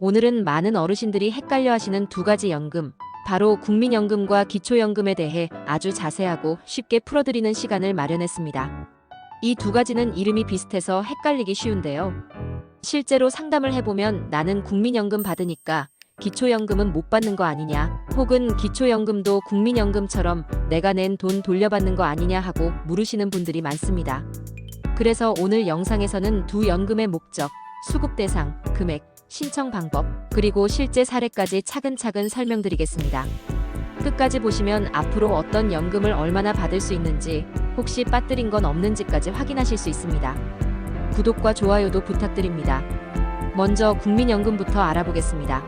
오늘은 많은 어르신들이 헷갈려 하시는 두 가지 연금, 바로 국민연금과 기초연금에 대해 아주 자세하고 쉽게 풀어드리는 시간을 마련했습니다. 이 두 가지는 이름이 비슷해서 헷갈리기 쉬운데요. 실제로 상담을 해보면 나는 국민연금 받으니까 기초연금은 못 받는 거 아니냐, 혹은 기초연금도 국민연금처럼 내가 낸 돈 돌려받는 거 아니냐 하고 물으시는 분들이 많습니다. 그래서 오늘 영상에서는 두 연금의 목적, 수급 대상, 금액, 신청 방법, 그리고 실제 사례까지 차근차근 설명드리겠습니다. 끝까지 보시면 앞으로 어떤 연금을 얼마나 받을 수 있는지, 혹시 빠뜨린 건 없는지까지 확인하실 수 있습니다. 구독과 좋아요도 부탁드립니다. 먼저 국민연금부터 알아보겠습니다.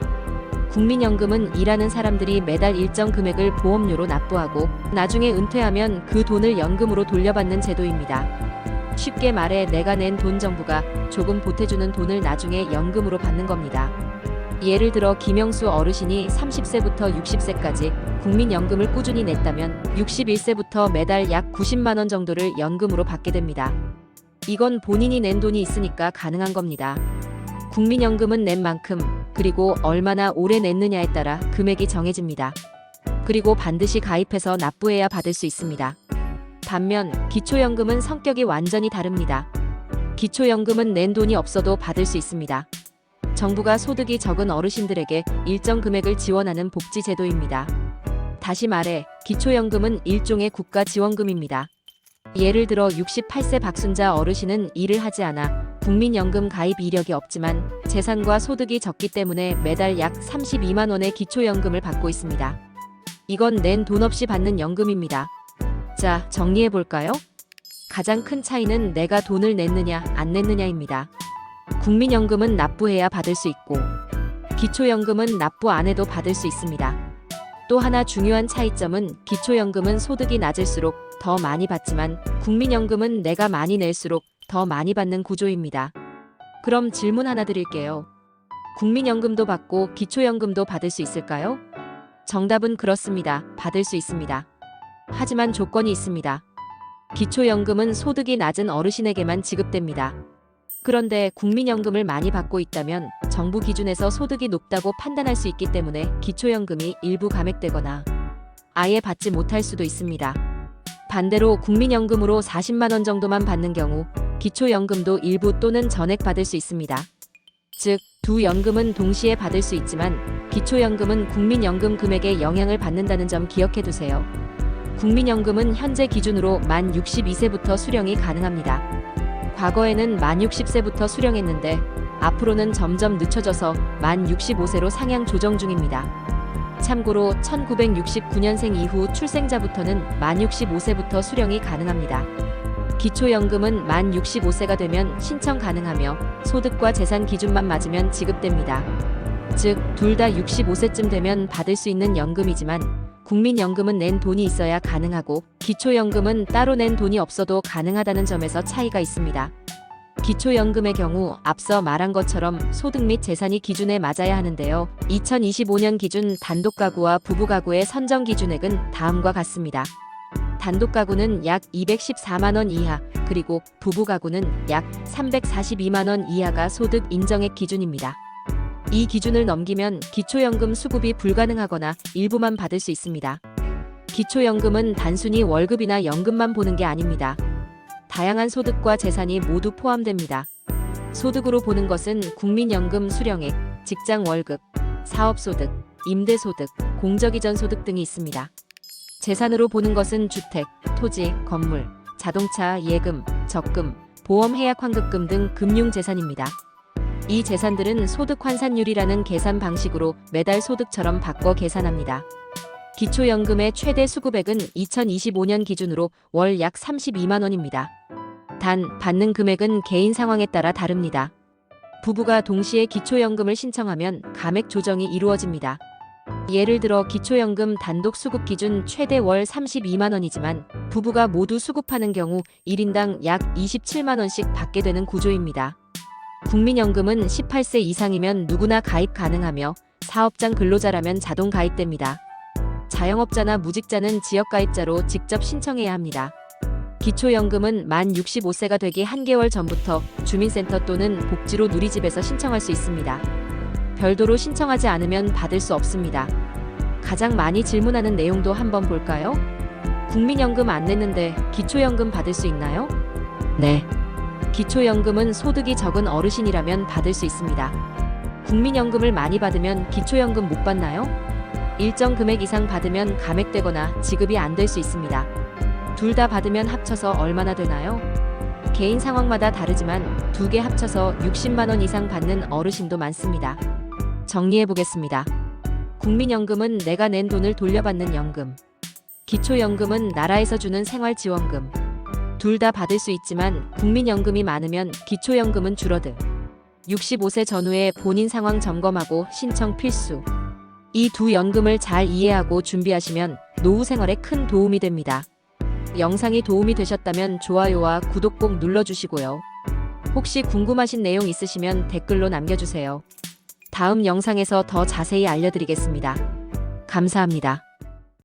국민연금은 일하는 사람들이 매달 일정 금액을 보험료로 납부하고 나중에 은퇴하면 그 돈을 연금으로 돌려받는 제도입니다. 쉽게 말해 내가 낸 돈 정부가 조금 보태주는 돈을 나중에 연금으로 받는 겁니다. 예를 들어 김영수 어르신이 30세부터 60세까지 국민연금을 꾸준히 냈다면 61세부터 매달 약 90만 원 정도를 연금으로 받게 됩니다. 이건 본인이 낸 돈이 있으니까 가능한 겁니다. 국민연금은 낸 만큼, 그리고 얼마나 오래 냈느냐에 따라 금액이 정해집니다. 그리고 반드시 가입해서 납부해야 받을 수 있습니다. 반면 기초연금은 성격이 완전히 다릅니다. 기초연금은 낸 돈이 없어도 받을 수 있습니다. 정부가 소득이 적은 어르신들에게 일정 금액을 지원하는 복지제도입니다. 다시 말해 기초연금은 일종의 국가지원금입니다. 예를 들어 68세 박순자 어르신은 일을 하지 않아 국민연금 가입 이력이 없지만 재산과 소득이 적기 때문에 매달 약 32만 원의 기초연금을 받고 있습니다. 이건 낸 돈 없이 받는 연금입니다. 자, 정리해볼까요? 가장 큰 차이는 내가 돈을 냈느냐 안 냈느냐입니다. 국민연금은 납부해야 받을 수 있고 기초연금은 납부 안 해도 받을 수 있습니다. 또 하나 중요한 차이점은 기초연금은 소득이 낮을수록 더 많이 받지만 국민연금은 내가 많이 낼수록 더 많이 받는 구조입니다. 그럼 질문 하나 드릴게요. 국민연금도 받고 기초연금도 받을 수 있을까요? 정답은 그렇습니다. 받을 수 있습니다. 하지만 조건이 있습니다. 기초연금은 소득이 낮은 어르신에게만 지급됩니다. 그런데 국민연금을 많이 받고 있다면 정부 기준에서 소득이 높다고 판단할 수 있기 때문에 기초연금이 일부 감액되거나 아예 받지 못할 수도 있습니다. 반대로 국민연금으로 40만 원 정도만 받는 경우 기초연금도 일부 또는 전액 받을 수 있습니다. 즉, 두 연금은 동시에 받을 수 있지만 기초연금은 국민연금 금액에 영향을 받는다는 점 기억해 두세요. 국민연금은 현재 기준으로 만 62세부터 수령이 가능합니다. 과거에는 만 60세부터 수령했는데 앞으로는 점점 늦춰져서 만 65세로 상향 조정 중입니다. 참고로 1969년생 이후 출생자부터는 만 65세부터 수령이 가능합니다. 기초연금은 만 65세가 되면 신청 가능하며 소득과 재산 기준만 맞으면 지급됩니다. 즉, 둘 다 65세쯤 되면 받을 수 있는 연금이지만 국민연금은 낸 돈이 있어야 가능하고 기초연금은 따로 낸 돈이 없어도 가능하다는 점에서 차이가 있습니다. 기초연금의 경우 앞서 말한 것처럼 소득 및 재산이 기준에 맞아야 하는데요. 2025년 기준 단독가구와 부부가구의 선정 기준액은 다음과 같습니다. 단독가구는 약 214만 원 이하, 그리고 부부가구는 약 342만 원 이하가 소득 인정액 기준입니다. 이 기준을 넘기면 기초연금 수급이 불가능하거나 일부만 받을 수 있습니다. 기초연금은 단순히 월급이나 연금만 보는 게 아닙니다. 다양한 소득과 재산이 모두 포함됩니다. 소득으로 보는 것은 국민연금 수령액, 직장 월급, 사업소득, 임대소득, 공적이전 소득 등이 있습니다. 재산으로 보는 것은 주택, 토지, 건물, 자동차, 예금, 적금, 보험 해약 환급금 등 금융재산입니다. 이 재산들은 소득 환산율이라는 계산 방식으로 매달 소득처럼 바꿔 계산합니다. 기초연금의 최대 수급액은 2025년 기준으로 월 약 32만 원입니다. 단, 받는 금액은 개인 상황에 따라 다릅니다. 부부가 동시에 기초연금을 신청하면 감액 조정이 이루어집니다. 예를 들어 기초연금 단독 수급 기준 최대 월 32만 원이지만 부부가 모두 수급하는 경우 1인당 약 27만 원씩 받게 되는 구조입니다. 국민연금은 18세 이상이면 누구나 가입 가능하며 사업장 근로자라면 자동 가입됩니다. 자영업자나 무직자는 지역가입자로 직접 신청해야 합니다. 기초연금은 만 65세가 되기 한개월 전부터 주민센터 또는 복지로 누리집에서 신청할 수 있습니다. 별도로 신청하지 않으면 받을 수 없습니다. 가장 많이 질문하는 내용도 한번 볼까요? 국민연금 안 냈는데 기초연금 받을 수 있나요? 네. 기초연금은 소득이 적은 어르신이라면 받을 수 있습니다. 국민연금을 많이 받으면 기초연금 못 받나요? 일정 금액 이상 받으면 감액되거나 지급이 안 될 수 있습니다. 둘 다 받으면 합쳐서 얼마나 되나요? 개인 상황마다 다르지만 두 개 합쳐서 60만 원 이상 받는 어르신도 많습니다. 정리해 보겠습니다. 국민연금은 내가 낸 돈을 돌려받는 연금. 기초연금은 나라에서 주는 생활지원금. 둘 다 받을 수 있지만 국민연금이 많으면 기초연금은 줄어들. 65세 전후에 본인 상황 점검하고 신청 필수. 이 두 연금을 잘 이해하고 준비하시면 노후 생활에 큰 도움이 됩니다. 영상이 도움이 되셨다면 좋아요와 구독 꼭 눌러주시고요. 혹시 궁금하신 내용 있으시면 댓글로 남겨주세요. 다음 영상에서 더 자세히 알려드리겠습니다. 감사합니다.